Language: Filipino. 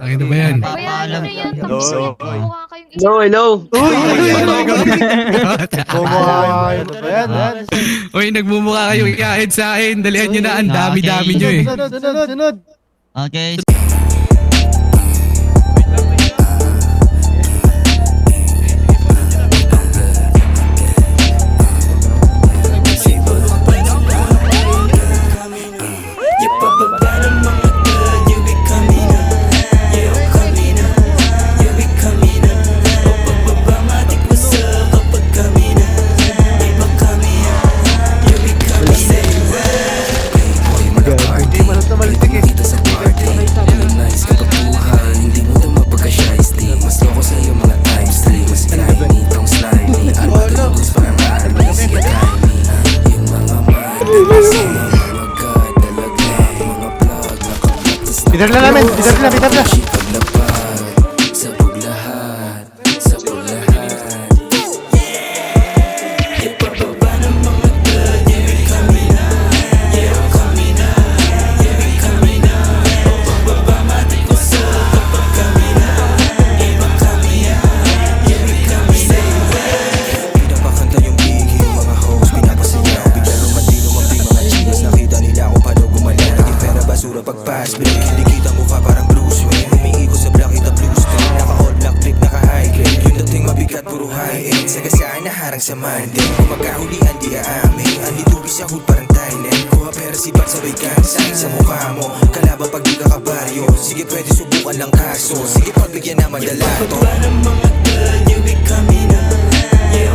Ano ba yan? Bayaran nyo yan. Tapos Hello. mukha kayong isa. Hello, hello. Kumakain. Ano ba yan? Uy, nagmumukha kayo ikahid sa akin. Dalihan nyo na, ang dami-dami nyo eh. Sunod. Okay. Bidar na namin. Bidar na. Pag-pass break, hindi kita mukha parang Bruce Wayne. Humiikot sa black, kita blue stone. Naka-all black flip, naka-high grade. Yung dating mabigat, puro high-end. Sagasaan na harang sa Monday. Kung magkahulian, di aamin. Andi tubig sa hood, parang Thailand. Kuha pera sipat, sabay kansay sa mukha mo. Kalaban pag di ka kabaryo. Sige, pwede subukan lang kaso. Sige, pagbigyan na madala to. Iba ng mga girl, you be coming up. Yeah,